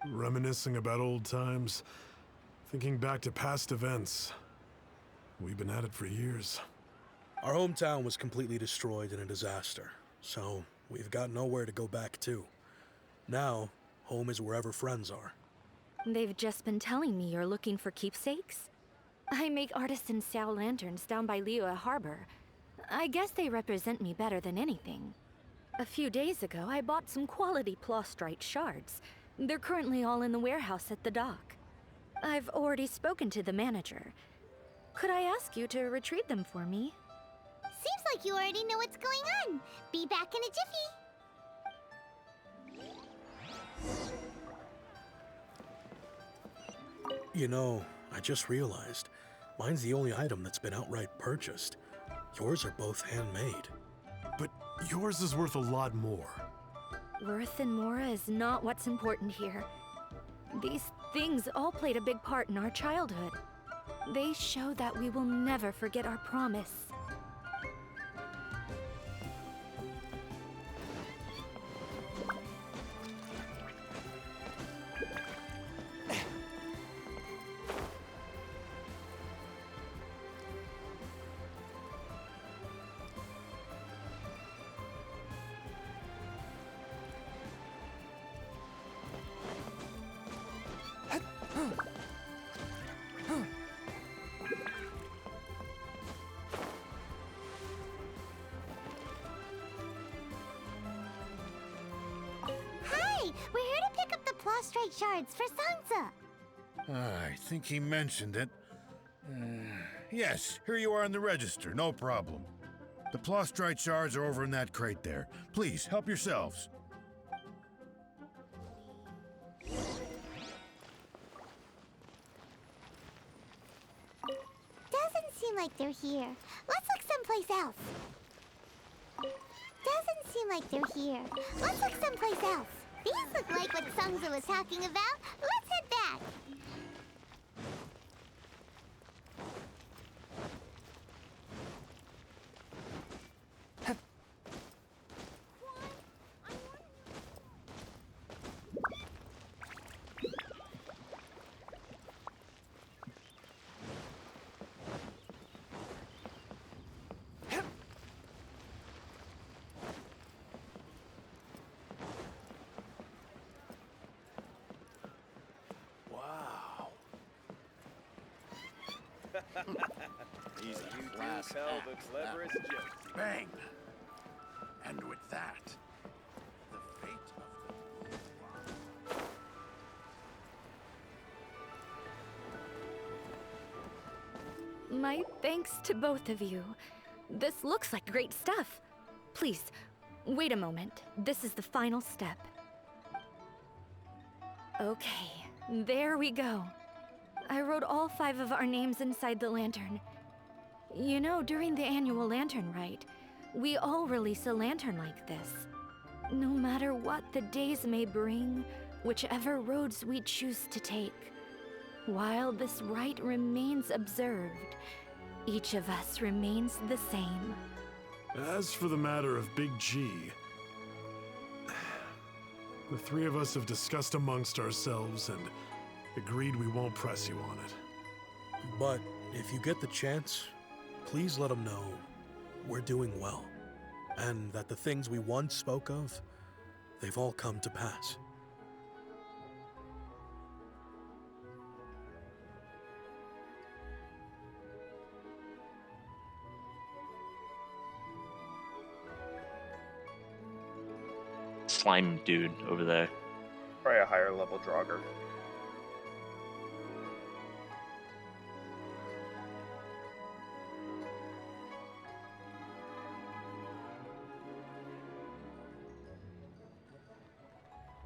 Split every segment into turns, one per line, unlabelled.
Reminiscing about old times, thinking back to past events. We've been at it for years.
Our hometown was completely destroyed in a disaster, so we've got nowhere to go back to. Now, home is wherever friends are.
They've just been telling me you're looking for keepsakes. I make artisan sail lanterns down by Liyue Harbor. I guess they represent me better than anything. A few days ago, I bought some quality plastrite shards. They're currently all in the warehouse at the dock. I've already spoken to the manager. Could I ask you to retrieve them for me?
Seems like you already know what's going on. Be back in a jiffy.
You know, I just realized, mine's the only item that's been outright purchased. Yours are both handmade.
But yours is worth a lot more.
Worth and more is not what's important here. These things all played a big part in our childhood. They show that we will never forget our promise.
We're here to pick up the plastrite shards for Sansa.
I think he mentioned it. Yes, here you are in the register, no problem. The plastrite shards are over in that crate there. Please, help yourselves.
Doesn't seem like they're here. Let's look someplace else. Doesn't seem like they're here. Let's look someplace else. These look like what Sungza was talking about. Let's head back.
You do tell the cleverest joke.
Bang! And with that, the fate of the
My thanks to both of you. This looks like great stuff. Please, wait a moment. This is the final step. Okay, there we go. I wrote all 5 of our names inside the lantern. You know, during the annual lantern rite, we all release a lantern like this. No matter what the days may bring, whichever roads we choose to take. While this rite remains observed, each of us remains the same.
As for the matter of Big G, the 3 of us have discussed amongst ourselves and agreed we won't press you on it.
But if you get the chance, please let them know we're doing well, and that the things we once spoke of, they've all come to pass.
Slime dude over there.
Probably a higher level Draugr.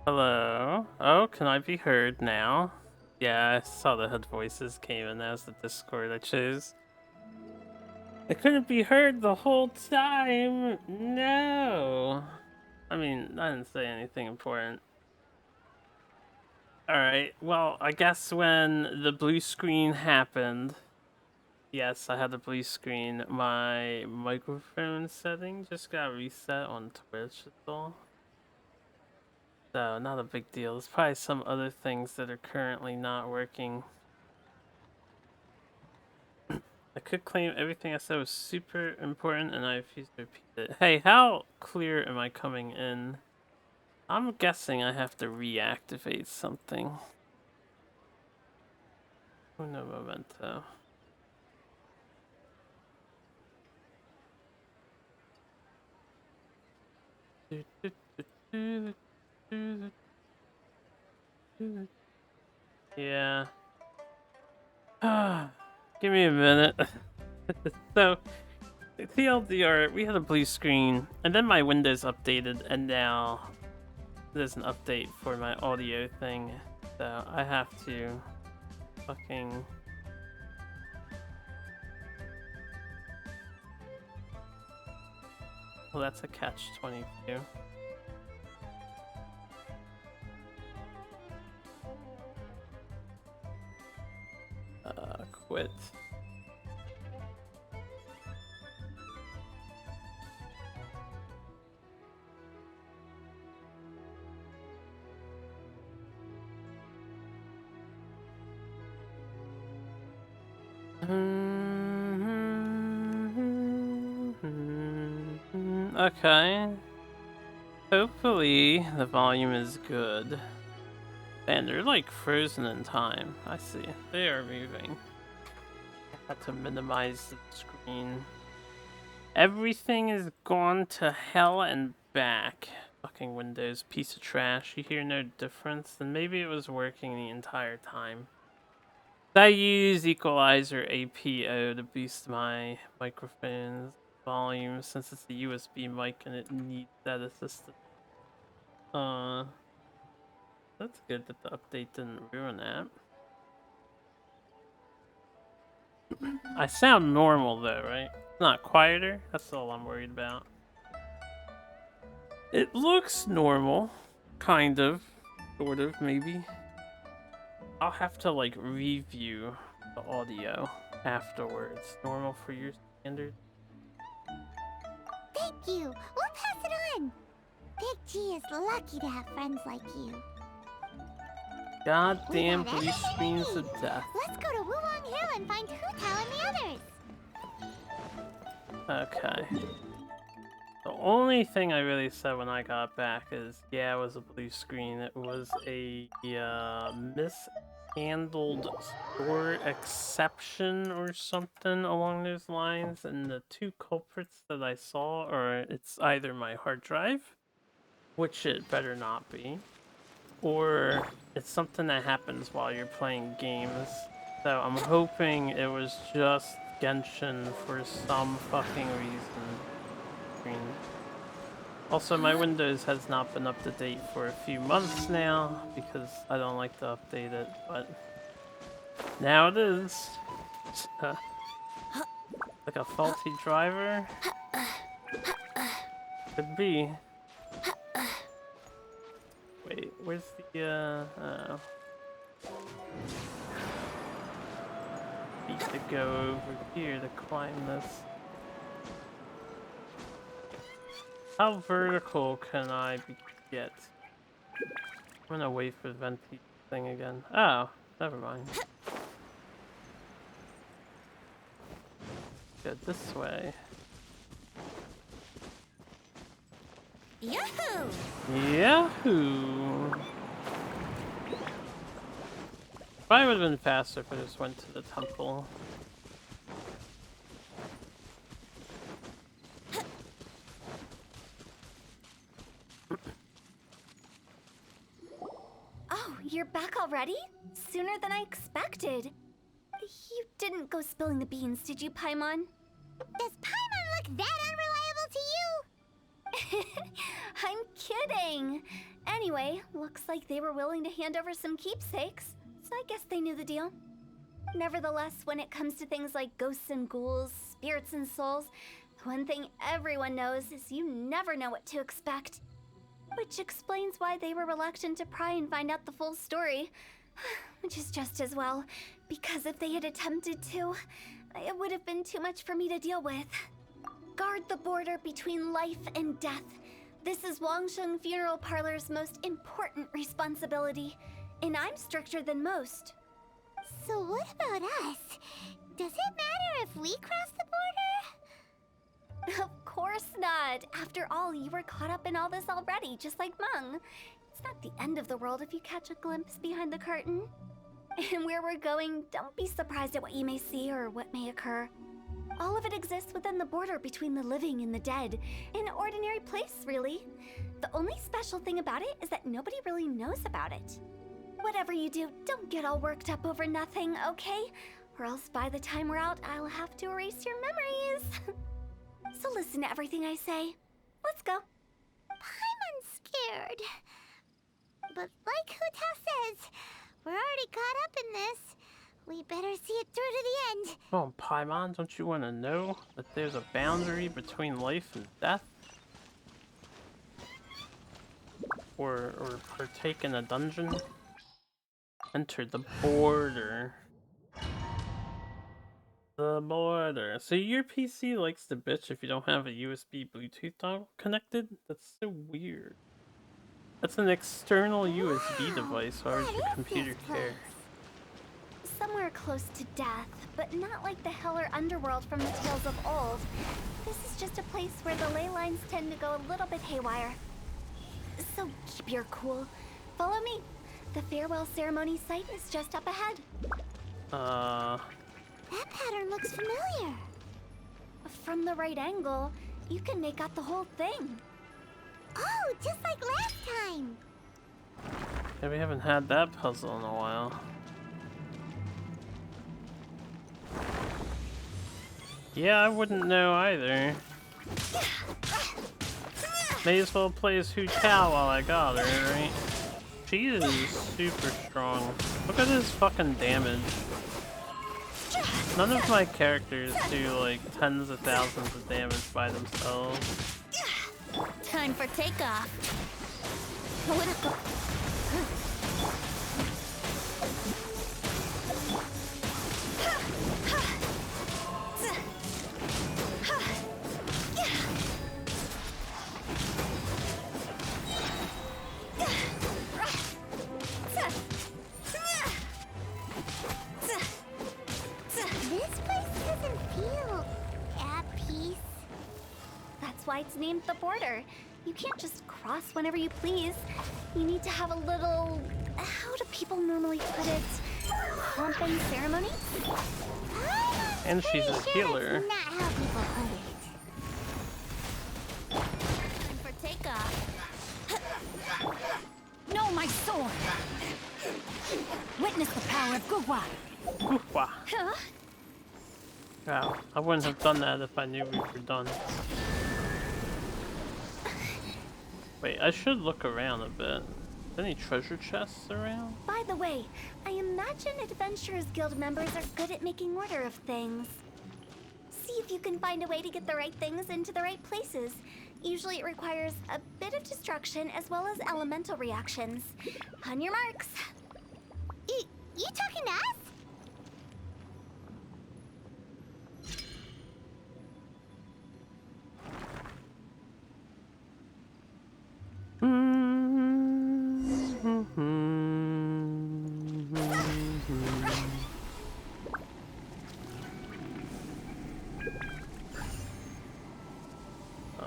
Hello? Oh, can I be heard now? Yeah, I saw the head voices came in as the Discord I chose. I couldn't be heard the whole time! No! I mean, I didn't say anything important. Alright, well, I guess when the blue screen happened... Yes, I had the blue screen. My microphone setting just got reset on Twitch, that's all. So, not a big deal. There's probably some other things that are currently not working. I could claim everything I said was super important and I refuse to repeat it. Hey, how clear am I coming in? I'm guessing I have to reactivate something. Uno momento. Yeah. Give me a minute. So, TLDR, we had a blue screen, and then my Windows updated, and now there's an update for my audio thing. So, I have to fucking... Well, that's a catch-22. Quit. Okay. Hopefully the volume is good. And they're like frozen in time. I see. They are moving. I had to minimize the screen. Everything is gone to hell and back. Fucking Windows, piece of trash. You hear no difference? Then maybe it was working the entire time. I use equalizer APO to boost my microphone's volume since it's a USB mic and it needs that assistance. That's good that the update didn't ruin that. I sound normal though, right? Not quieter? That's all I'm worried about. It looks normal. Kind of. Sort of, maybe. I'll have to like review the audio afterwards. Normal for your standard?
Thank you. We'll pass it on. Big G is lucky to have friends like you.
Goddamn
We got
blue
everything we
screens of
need.
death.
Let's go to Wulong Hill and find Hu Tao and the others.
Okay. The only thing I really said when I got back is, yeah, it was a blue screen. It was a mishandled store exception or something along those lines. And the two culprits that I saw are, it's either my hard drive, which it better not be, or it's something that happens while you're playing games. So I'm hoping it was just Genshin for some fucking reason. Also, my Windows has not been up to date for a few months now because I don't like to update it, but now it is. Like a faulty driver? Could be. Wait, where's the, oh. Need to go over here to climb this. How vertical can I get? I'm gonna wait for the venti thing again. Oh, never mind. Go this way.
Yahoo!
Yahoo! Probably would have been faster if I just went to the temple.
Oh, you're back already? Sooner than I expected. You didn't go spilling the beans, did you, Paimon? Does Paimon look that unreliable to you? I'm kidding. Anyway, looks like they were willing to hand over some keepsakes, so I guess they knew the deal. Nevertheless, when it comes to things like ghosts and ghouls, spirits and souls, the one thing everyone knows is you never know what to expect. Which explains why they were reluctant to pry and find out the full story. Which is just as well, because if they had attempted to, it would have been too much for me to deal with. Guard the border between life and death. This is Wangsheng Funeral Parlor's most important responsibility, and I'm stricter than most.
So what about us? Does it matter if we cross the border?
Of course not. After all, you were caught up in all this already, just like Meng. It's not the end of the world if you catch a glimpse behind the curtain. And where we're going, don't be surprised at what you may see or what may occur. All of it exists within the border between the living and the dead. An ordinary place, really. The only special thing about it is that nobody really knows about it. Whatever you do, don't get all worked up over nothing, okay? Or else by the time we're out, I'll have to erase your memories. So listen to everything I say. Let's go.
I'm scared. But like Huta says, we're already caught up in this. We better see it through to the end.
Oh, Paimon, don't you want to know that there's a boundary between life and death? Or partake in a dungeon? Enter the border. The border. So your PC likes to bitch if you don't have a USB Bluetooth dongle connected? That's so weird. That's an external USB device. Why would your computer care?
Somewhere close to death, but not like the hell or underworld from the tales of old. This is just a place where the ley lines tend to go a little bit haywire. So keep your cool. Follow me. The farewell ceremony site is just up ahead.
That pattern looks familiar.
From the right angle, you can make out the whole thing.
Oh, just like last time.
Yeah, we haven't had that puzzle in a while. Yeah, I wouldn't know either. May as well play as Hu Tao while I got her, right? She is super strong. Look at this fucking damage. None of my characters do like tens of thousands of damage by themselves.
Time for takeoff. This place doesn't feel at peace.
That's why it's named the border. You can't just cross whenever you please. You need to have a little... how do people normally put it? Pumping ceremony?
And she's a healer.
That's not how people put it. Time for takeoff.
No, my sword! Witness the power of Gugwa!
Goofwa.
Huh?
Wow, I wouldn't have done that if I knew we were done. Wait, I should look around a bit. Any treasure chests around?
By the way, I imagine Adventurers Guild members are good at making order of things. See if you can find a way to get the right things into the right places. Usually it requires a bit of destruction as well as elemental reactions. On your marks.
You talking to us?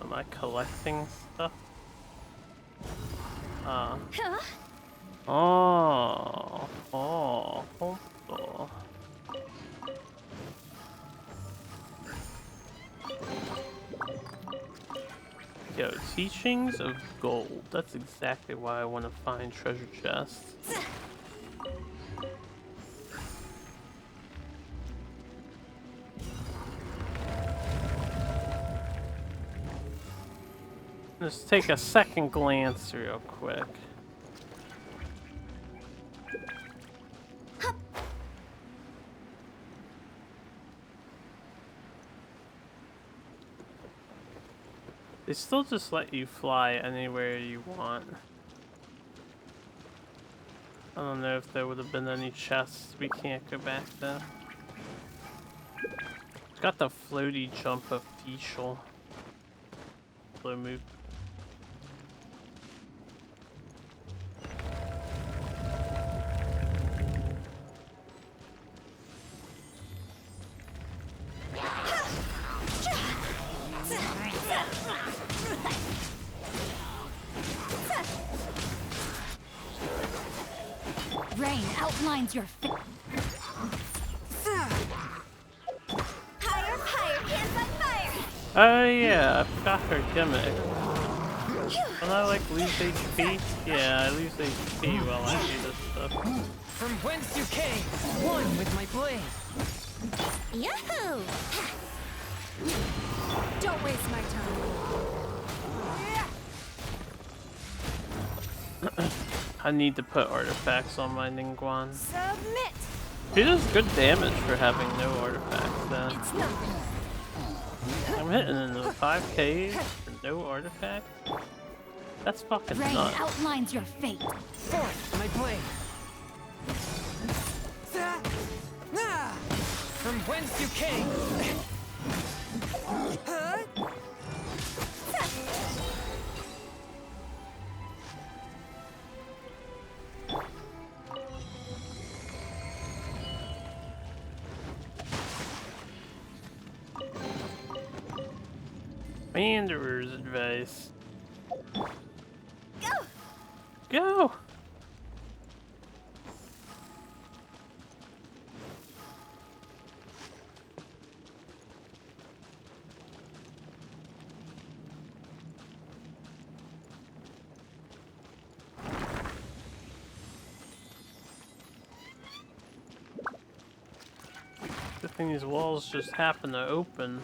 Am I collecting stuff?
Huh?
Oh. Yo, teachings of gold. That's exactly why I want to find treasure chests. Let's take a second glance real quick. They still just let you fly anywhere you want. I don't know if there would have been any chests. We can't go back then. It's got the floaty jump of Fischl. Slow move.
Rain outlines your face.
Higher, higher, hands on fire!
Oh yeah, I forgot her gimmick. When I like lose HP? Yeah, I lose HP while I do this stuff.
From whence you came, one with my blade.
Yahoo!
Don't waste my time.
I need to put artifacts on my Ningguang.
Submit.
She does good damage for having no artifacts then.
It's nothing.
I'm hitting into the 5Ks for no artifact? That's fucking
Rain
nuts.
outlines your fate.
Forth my blade. From whence you came.
Wanderer's advice.
Go!
Go! Good thing these walls just happen to open.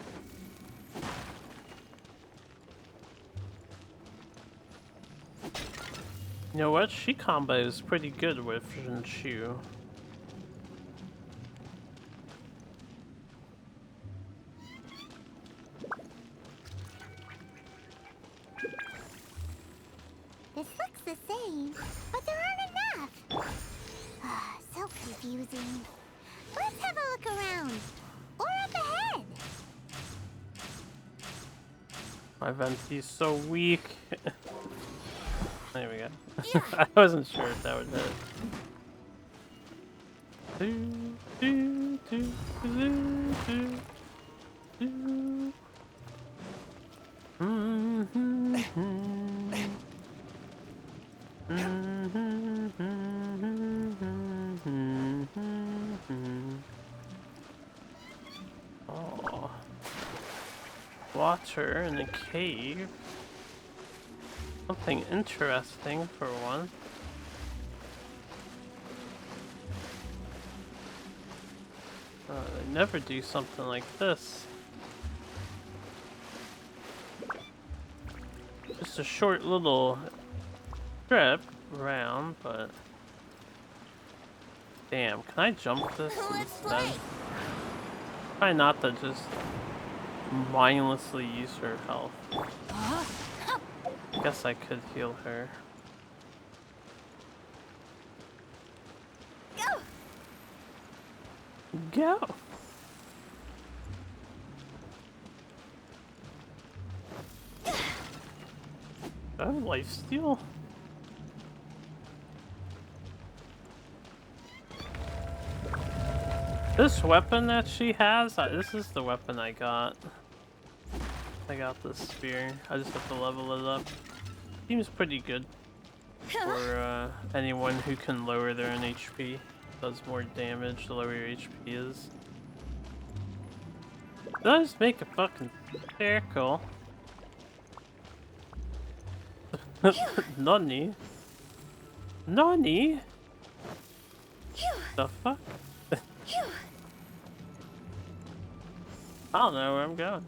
You know what? She combos pretty good with Shu.
This looks the same, but there aren't enough. So confusing. Let's have a look around. Or up ahead.
My Venti's so weak. There we go. I wasn't sure if that would hit. Do, do, do, do, do, do. Oh. Water in a cave. Something interesting for one. They never do something like this. Just a short little trip around, but damn, can I jump this instead? Try not to just mindlessly use her health. Guess I could heal her.
Go!
Go! Oh, lifesteal? This weapon that she has, this is the weapon I got. I got this spear. I just have to level it up. Seems pretty good for anyone who can lower their own HP. Does more damage the lower your HP is. Did I just make a fucking circle? Nani? Nani? The fuck? I don't know where I'm going.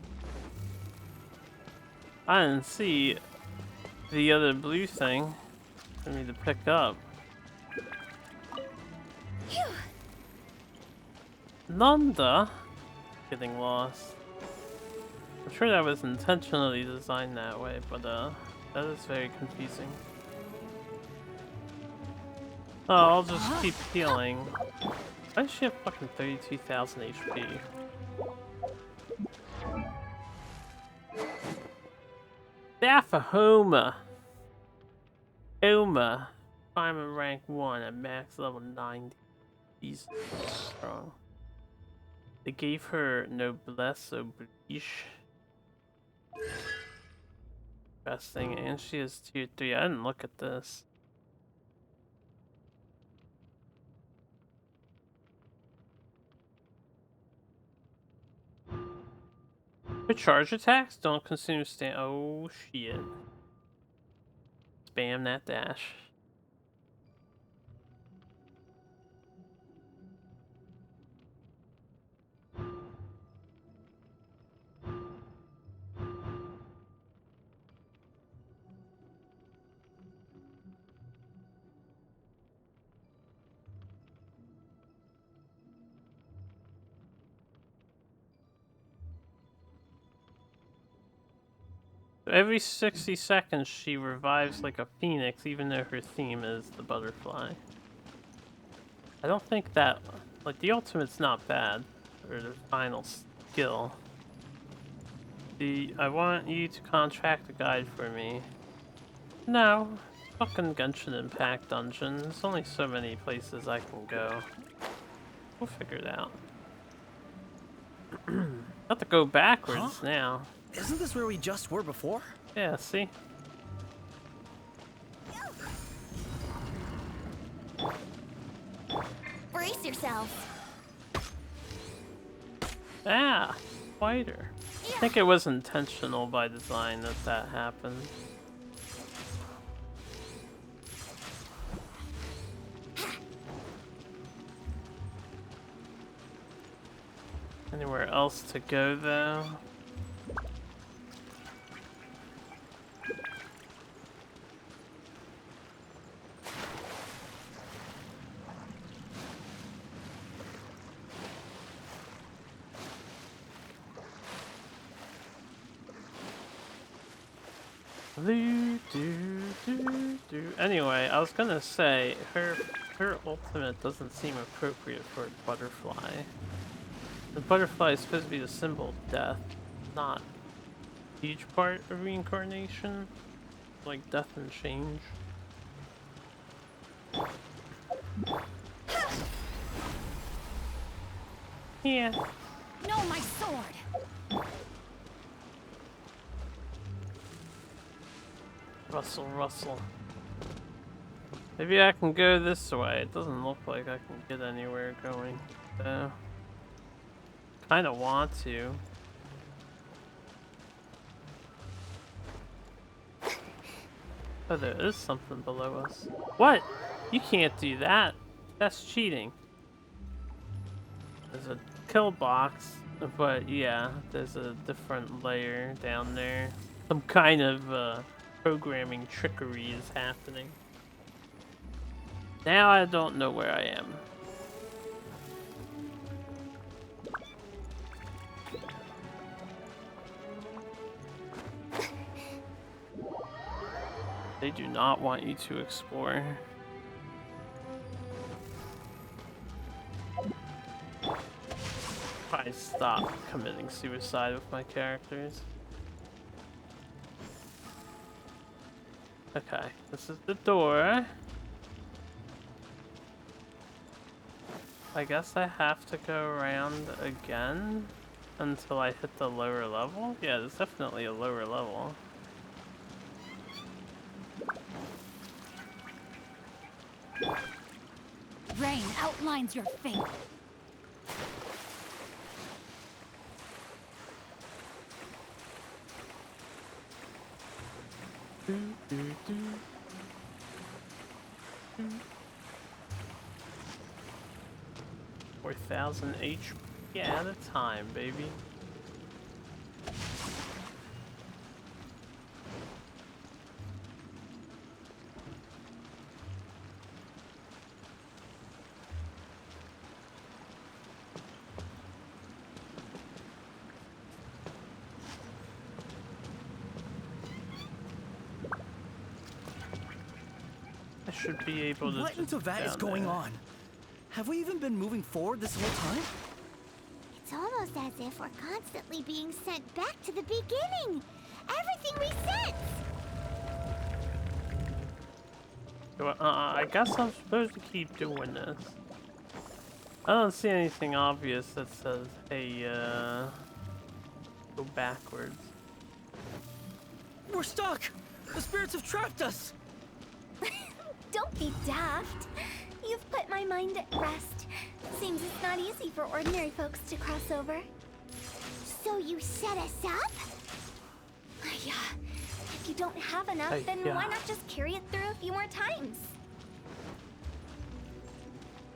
I didn't see the other blue thing I need to pick up. Nanda? Getting lost. I'm sure that was intentionally designed that way, but that is very confusing. Oh, I'll just keep healing. Why does she have fucking 32,000 HP? Staff of Homa. Homa. I'm at rank 1 at max level 90. He's strong. They gave her noblesse oblige. Interesting, and she has tier 3. I didn't look at this. But charge attacks don't consume stamina. Oh shit. Spam that dash. Every 60 seconds she revives like a phoenix, even though her theme is the butterfly. I don't think that, like, the ultimate's not bad, or the final skill. I want you to contract a guide for me. No, fucking Genshin Impact dungeon. There's only so many places I can go. We'll figure it out. Have to go backwards now.
Isn't this where we just were before?
Yeah, see?
Brace yourself.
Ah! Spider. I think it was intentional by design that happened. Anywhere else to go though? Anyway, I was gonna say her ultimate doesn't seem appropriate for a butterfly. The butterfly is supposed to be the symbol of death, not a huge part of reincarnation, like death and change. Yeah.
No, my sword.
Rustle. Maybe I can go this way. It doesn't look like I can get anywhere going, though. Kinda want to. Oh, there is something below us. What? You can't do that. That's cheating. There's a kill box, but yeah, there's a different layer down there. Some kind of programming trickery is happening. Now I don't know where I am. They do not want you to explore. I stop committing suicide with my characters. Okay, this is the door. I guess I have to go around again until I hit the lower level? Yeah, there's definitely a lower level.
Rain outlines your fate.
Do, do, do. 4,000 HP at a time, baby. I should be able to.
What into that is going on? Have we even been moving forward this whole time?
It's almost as if we're constantly being sent back to the beginning. Everything resets.
I guess I'm supposed to keep doing this. I don't see anything obvious that says, hey, go backwards.
We're stuck! The spirits have trapped us!
Don't be daft. You've put my mind at rest. Seems it's not easy for ordinary folks to cross over.
So you set us up?
Yeah. If you don't have enough, then why not just carry it through a few more times?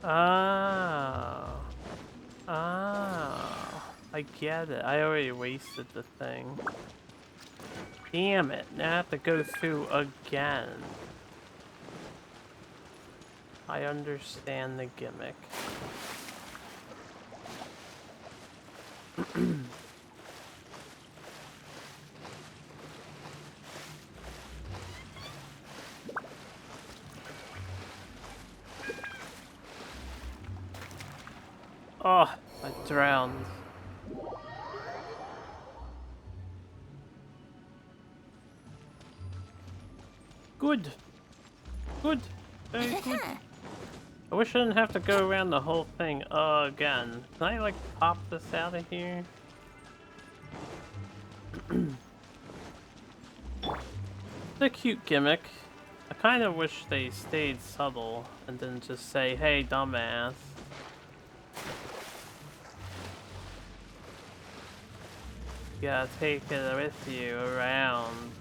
Oh. Oh. I get it. I already wasted the thing. Damn it. Now I have to go through again. I understand the gimmick. Oh, I drowned. Good. Good. Very good. I wish I didn't have to go around the whole thing again. Can I, like, pop this out of here? It's a cute gimmick. I kind of wish they stayed subtle and didn't just say, hey, dumbass. You gotta take it with you around.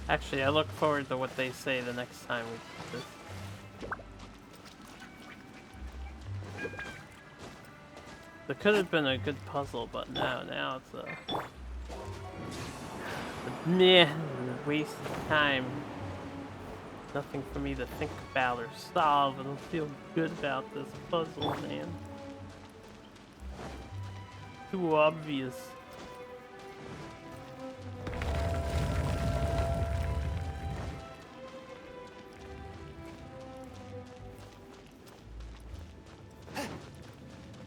Actually, I look forward to what they say the next time we do this. It could have been a good puzzle, but now it's a meh, waste of time. Nothing for me to think about or solve. I don't feel good about this puzzle, man. Too obvious.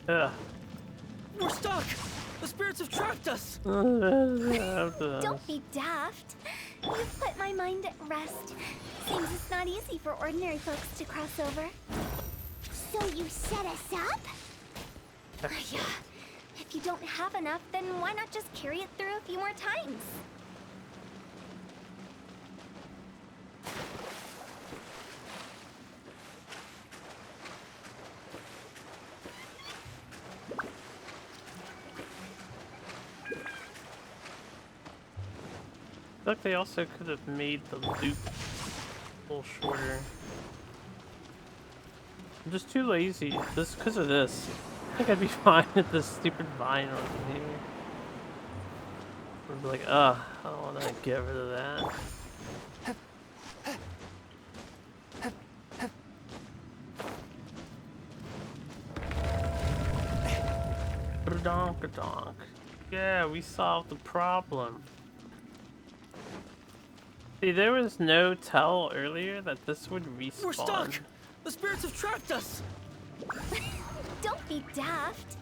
We're stuck! The spirits have trapped us!
Don't be daft. You've put my mind at rest. Seems it's not easy for ordinary folks to cross over.
So you set us up?
Yeah. If you don't have enough, then why not just carry it through a few more times?
I feel like they also could have made the loop a little shorter. I'm just too lazy. Just because of this. I think I'd be fine if this stupid vine wasn't here. I'd be like, I don't want to get rid of that. Donk-a-donk. Yeah, we solved the problem. See, there was no tell earlier that this would respawn.
We're stuck! The spirits have trapped us!
Don't be daft.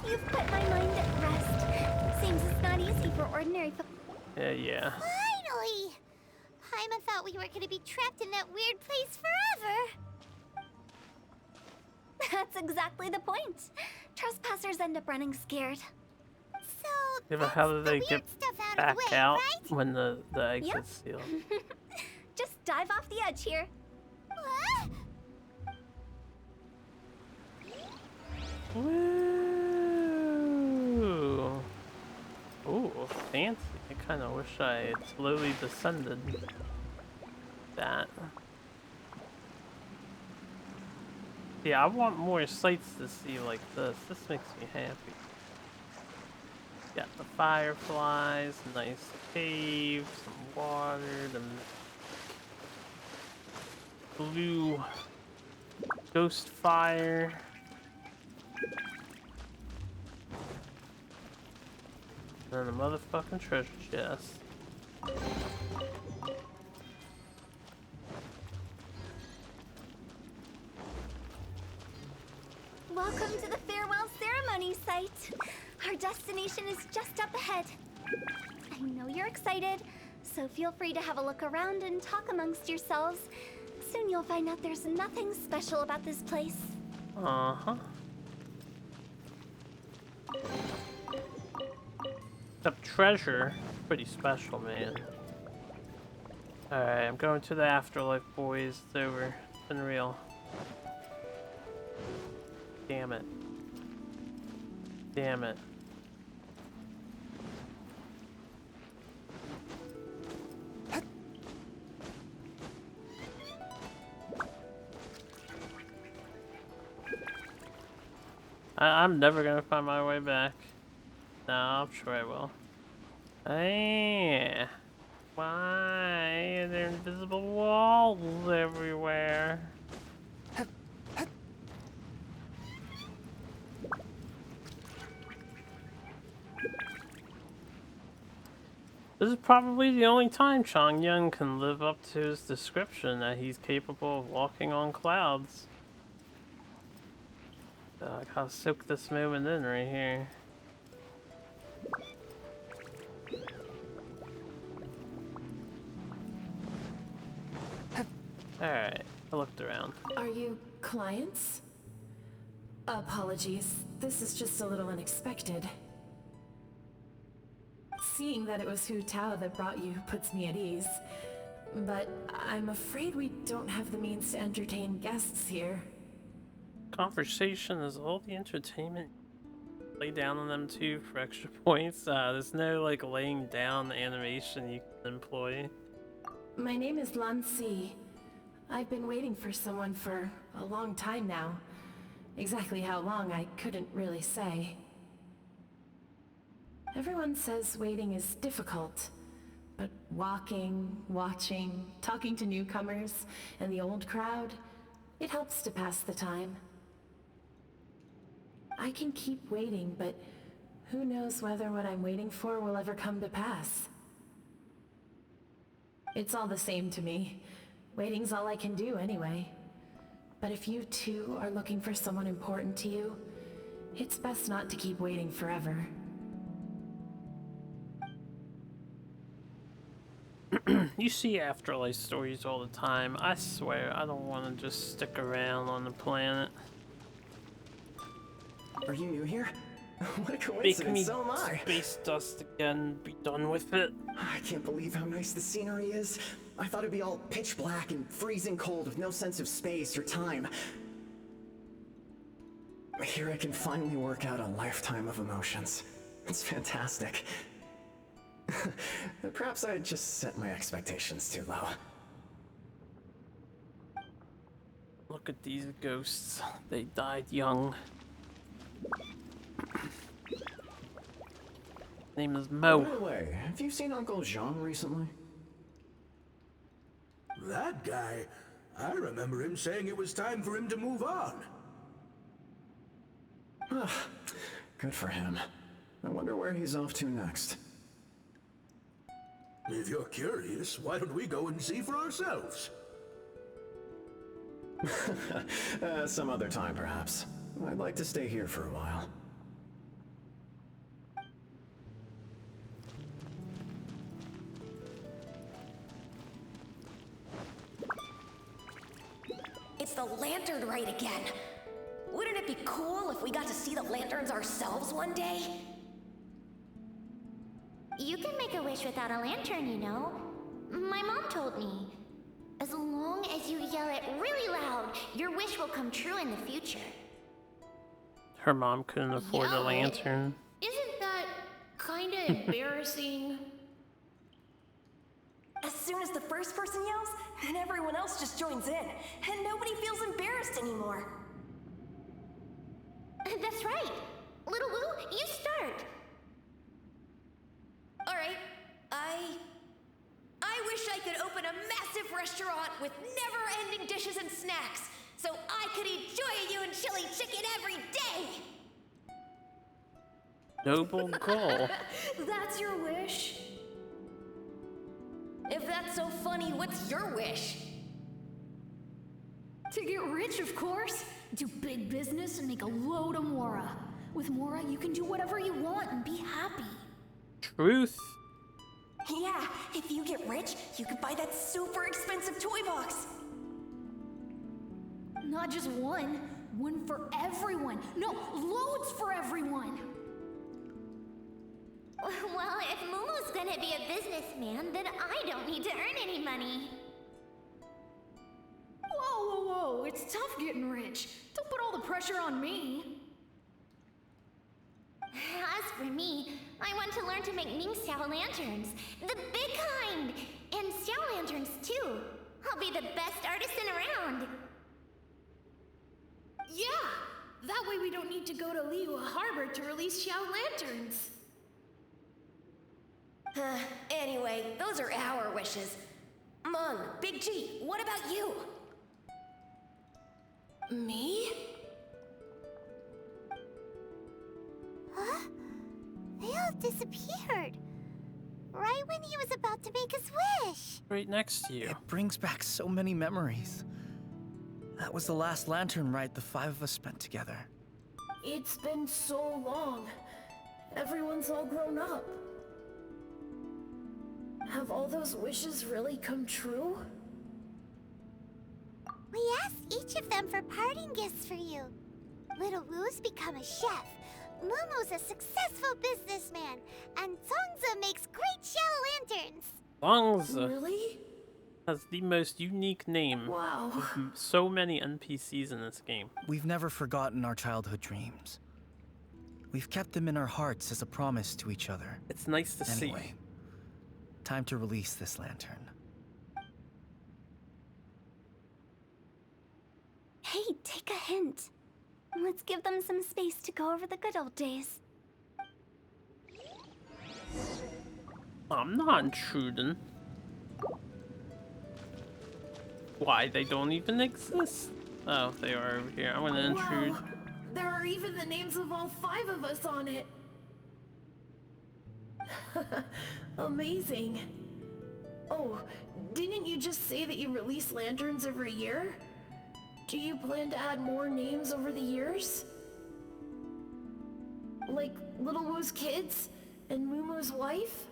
You've put my mind at rest. Seems it's not easy for ordinary folks.
Yeah.
Finally! Paimon thought we were gonna be trapped in that weird place forever.
That's exactly the point. Trespassers end up running scared.
So
Yeah, but how do they get back
way,
out
right?
when the exit's sealed?
Just dive off the edge here.
What?
Woo! Ooh, fancy. I kind of wish I had slowly descended that. Yeah, I want more sights to see like this. This makes me happy. Got the fireflies, nice cave, some water, the blue ghost fire. And a motherfucking treasure chest.
Welcome to the farewell ceremony site. Our destination is just up ahead. I know you're excited, so feel free to have a look around and talk amongst yourselves. Soon you'll find out there's nothing special about this place.
Uh-huh. The treasure, pretty special, man. Alright, I'm going to the afterlife, boys. It's over. It's been real. Damn it. Damn it. I'm never gonna find my way back. No, I'm sure I will. Hey, why are there invisible walls everywhere? This is probably the only time Chang Yun can live up to his description that he's capable of walking on clouds. I gotta soak this moment in right here. Alright, I looked around.
Are you clients? Apologies, this is just a little unexpected. Seeing that it was Hu Tao that brought you puts me at ease. But I'm afraid we don't have the means to entertain guests here.
Conversation is all the entertainment. Lay down on them too for extra points. There's no like laying down animation you can employ.
My name is Lan Si. I've been waiting for someone for a long time now. Exactly how long, I couldn't really say. Everyone says waiting is difficult, but walking, watching, talking to newcomers, and the old crowd, it helps to pass the time. I can keep waiting, but who knows whether what I'm waiting for will ever come to pass. It's all the same to me. Waiting's all I can do anyway. But if you too are looking for someone important to you, it's best not to keep waiting forever.
You see afterlife stories all the time. I swear, I don't want to just stick around on the planet.
Are you new here? What a
Make
coincidence,
me
so am I.
space dust again, be done with it.
I can't believe how nice the scenery is. I thought it'd be all pitch black and freezing cold with no sense of space or time. Here I can finally work out a lifetime of emotions. It's fantastic. Perhaps I just set my expectations too low.
Look at these ghosts. They died young. Name is Mo.
By the way, have you seen Uncle Jean recently?
That guy, I remember him saying it was time for him to move on.
Good for him. I wonder where he's off to next.
If you're curious, why don't we go and see for ourselves?
Some other time, perhaps. I'd like to stay here for a while.
It's the lantern rite again. Wouldn't it be cool if we got to see the lanterns ourselves one day?
You can make a wish without a lantern, you know. My mom told me. As long as you yell it really loud, your wish will come true in the future.
Her mom couldn't afford a lantern.
Isn't that kinda embarrassing?
As soon as the first person yells, then everyone else just joins in, and nobody feels embarrassed anymore.
That's right. Little Wu, you start.
Alright, I wish I could open a massive restaurant with never-ending dishes and snacks, so I could eat Joy and chili chicken every day!
Noble goal.
That's your wish? If that's so funny, what's your wish?
To get rich, of course. Do big business and make a load of Mora. With Mora, you can do whatever you want and be happy.
Truth.
Yeah, if you get rich, you could buy that super expensive toy box.
Not just one. One for everyone. No, loads for everyone.
Well, if Momo's gonna be a businessman, then I don't need to earn any money.
Whoa, whoa, whoa. It's tough getting rich. Don't put all the pressure on me.
As for me, I want to learn to make Mingxiao lanterns. The big kind! And Xiao lanterns, too. I'll be the best artisan around.
Yeah! That way we don't need to go to Liyue Harbor to release Xiao lanterns.
Anyway, those are our wishes. Mung, Big G, what about you?
Me?
Huh? They all disappeared. Right when he was about to make his wish.
Right next to you.
It brings back so many memories. That was the last lantern ride the 5 of us spent together.
It's been so long. Everyone's all grown up. Have all those wishes really come true?
We asked each of them for parting gifts for you. Little Wu's become a chef. Momo's a successful businessman. And Zongza makes great Xiao lanterns.
Longza
Really?
has the most unique name.
Wow.
With so many NPCs in this game.
We've never forgotten our childhood dreams. We've kept them in our hearts as a promise to each other.
It's nice to
Anyway,
see.
time to release this lantern.
Hey, take a hint. Let's give them some space to go over the good old days.
I'm not intruding. Why, they don't even exist? Oh, they are over here. I'm gonna intrude.
Wow. There are even the names of all 5 of us on it. Amazing. Oh, didn't you just say that you release lanterns every year? Do you plan to add more names over the years? Like Little Wu's kids and Mumu's wife?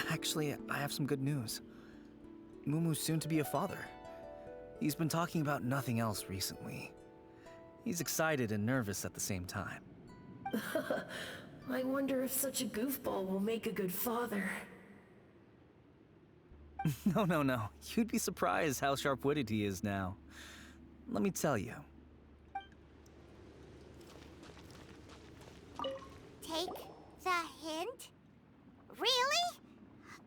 Actually, I have some good news. Mumu's soon to be a father. He's been talking about nothing else recently. He's excited and nervous at the same time.
I wonder if such a goofball will make a good father.
No. You'd be surprised how sharp-witted he is now. Let me tell you.
Take the hint? Really?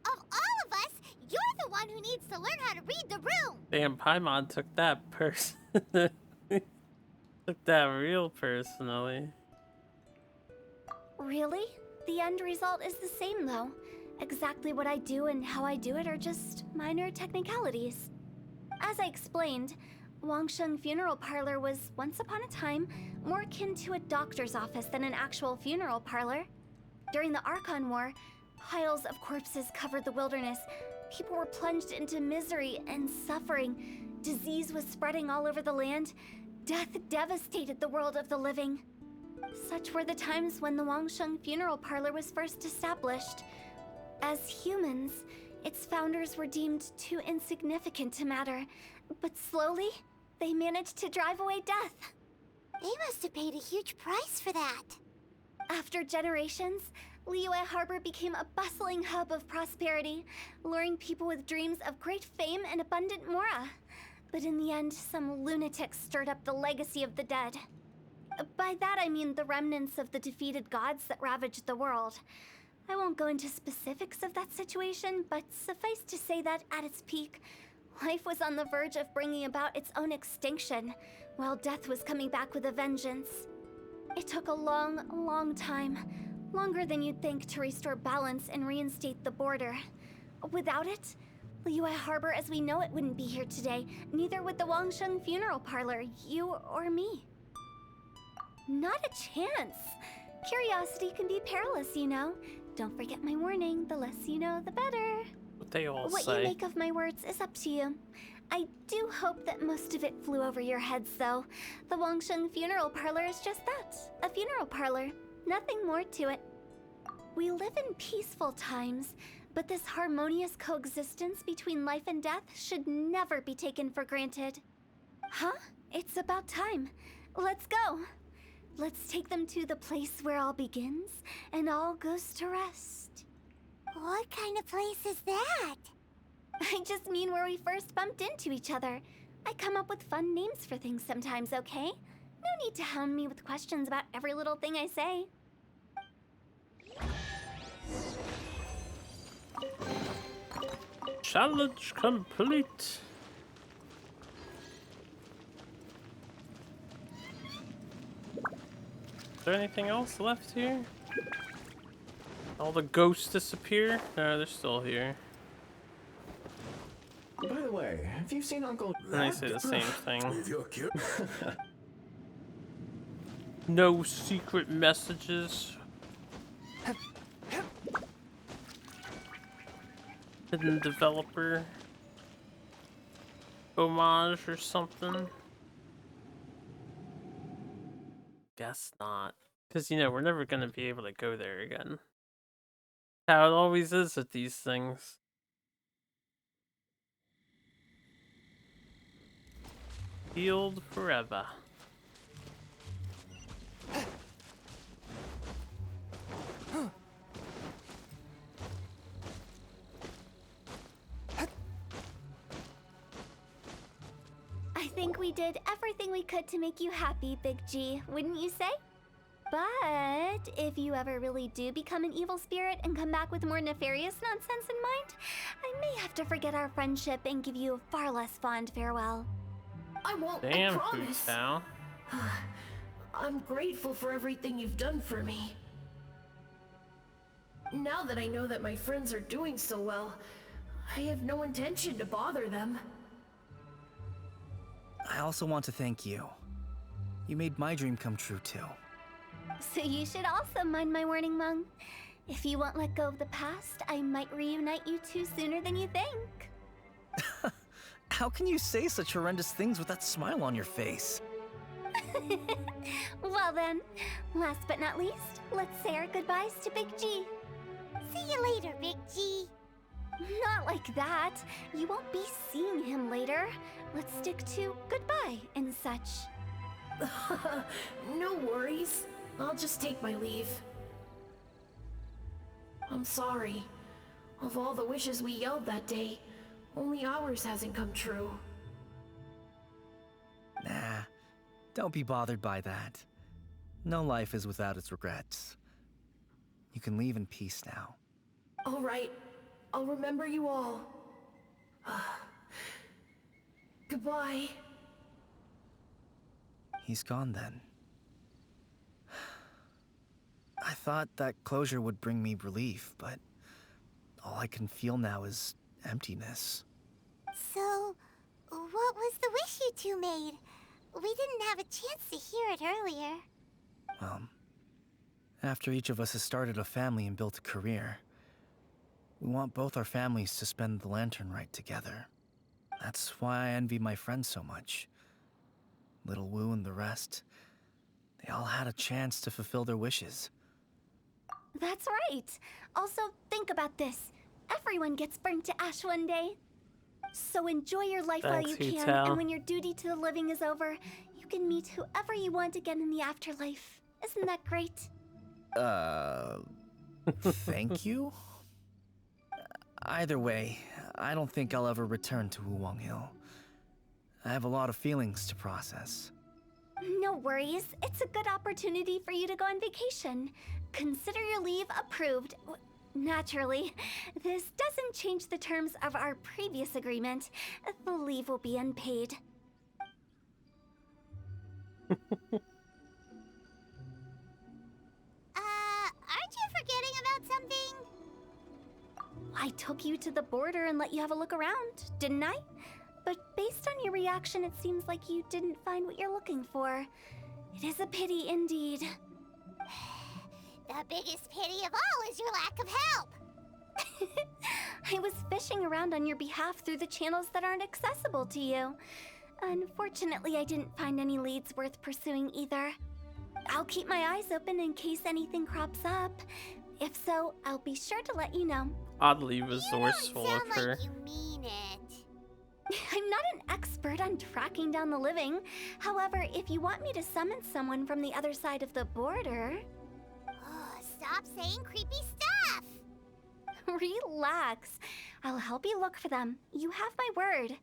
Of all of us, you're the one who needs to learn how to read the room.
Damn, Paimon took that took that real personally.
Really? The end result is the same, though. Exactly what I do and how I do it are just minor technicalities. As I explained, Wangsheng Funeral Parlor was, once upon a time, more akin to a doctor's office than an actual funeral parlor. During the Archon War, piles of corpses covered the wilderness. People were plunged into misery and suffering. Disease was spreading all over the land. Death devastated the world of the living. Such were the times when the Wangsheng Funeral Parlor was first established. As humans, its founders were deemed too insignificant to matter, but slowly, they managed to drive away death.
They must have paid a huge price for that.
After generations, Liyue Harbor became a bustling hub of prosperity, luring people with dreams of great fame and abundant mora. But in the end, some lunatics stirred up the legacy of the dead. By that I mean the remnants of the defeated gods that ravaged the world. I won't go into specifics of that situation, but suffice to say that at its peak, life was on the verge of bringing about its own extinction, while death was coming back with a vengeance. It took a long time, longer than you'd think, to restore balance and reinstate the border. Without it, Liyue Harbor as we know it wouldn't be here today, neither would the Wangsheng Funeral Parlor, you or me. Not a chance. Curiosity can be perilous, you know. Don't forget my warning, the less you know, the better.
What they all
What
say.
you make of my words is up to you. I do hope that most of it flew over your heads, though. The Wangsheng Funeral Parlor is just that, a funeral parlor. Nothing more to it. We live in peaceful times, but this harmonious coexistence between life and death should never be taken for granted. Huh? It's about time. Let's go. Let's take them to the place where all begins and all goes to rest.
What kind of place is that?
I just mean where we first bumped into each other. I come up with fun names for things sometimes, okay? No need to hound me with questions about every little thing I say.
Challenge complete. Is there anything else left here? All the ghosts disappear? No, they're still here.
By the way, have you seen Uncle...
And they say the same thing.
If you're curious.
No secret messages. Hidden developer homage or something. Guess not. Because, you know, we're never going to be able to go there again. How it always is with these things. Healed forever.
I think we did everything we could to make you happy, Big G, wouldn't you say? But if you ever really do become an evil spirit and come back with more nefarious nonsense in mind, I may have to forget our friendship and give you a far less fond farewell.
I won't,
Damn,
I promise.
Tao.
I'm grateful for everything you've done for me. Now that I know that my friends are doing so well, I have no intention to bother them.
I also want to thank you. You made my dream come true too.
So you should also mind my warning, Mung. If you won't let go of the past, I might reunite you two sooner than you think.
How can you say such horrendous things with that smile on your face?
Well then, last but not least, let's say our goodbyes to Big G.
See you later, Big G.
Not like that. You won't be seeing him later. Let's stick to goodbye and such.
No worries. I'll just take my leave. I'm sorry. Of all the wishes we yelled that day, only ours hasn't come true.
Nah, don't be bothered by that. No life is without its regrets. You can leave in peace now.
All right. I'll remember you all. Goodbye.
He's gone then. I thought that closure would bring me relief, but all I can feel now is emptiness.
So, what was the wish you two made? We didn't have a chance to hear it earlier.
Well, after each of us has started a family and built a career, we want both our families to spend the lantern rite together. That's why I envy my friends so much. Little Wu and the rest, they all had a chance to fulfill their wishes.
That's right. Also, think about this. Everyone gets burnt to ash one day. So enjoy your life while you can, and when your duty to the living is over, you can meet whoever you want again in the afterlife. Isn't that great?
Thank you? Either way, I don't think I'll ever return to Wuwang Hill. I have a lot of feelings to process.
No worries. It's a good opportunity for you to go on vacation. Consider your leave approved. Naturally, this doesn't change the terms of our previous agreement. The leave will be unpaid.
Aren't you forgetting about something?
I took you to the border and let you have a look around, didn't I? But based on your reaction, it seems like you didn't find what you're looking for. It is a pity indeed.
The biggest pity of all is your lack of help.
I was fishing around on your behalf through the channels that aren't accessible to you. Unfortunately, I didn't find any leads worth pursuing either. I'll keep my eyes open in case anything crops up. If so, I'll be sure to let you know.
Oddly resourceful of her.
Like you mean it.
I'm not an expert on tracking down the living. However, if you want me to summon someone from the other side of the border...
Oh, stop saying creepy stuff!
Relax. I'll help you look for them. You have my word.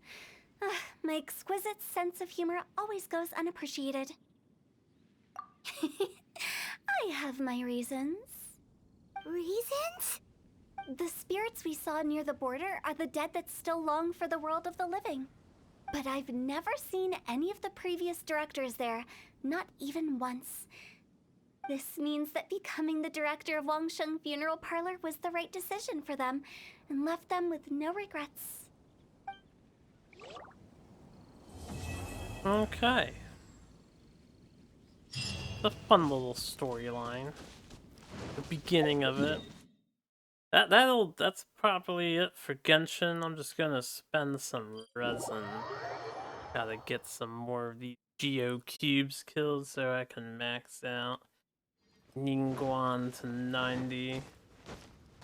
My exquisite sense of humor always goes unappreciated. I have my reasons.
Reasons?
The spirits we saw near the border are the dead that still long for the world of the living. But I've never seen any of the previous directors there, not even once. This means that becoming the director of Wangsheng Funeral Parlor was the right decision for them, and left them with no regrets.
Okay. The fun little storyline. The beginning of it. That's probably it for Genshin. I'm just gonna spend some resin. Gotta get some more of these Geo cubes killed so I can max out Ningguang to 90.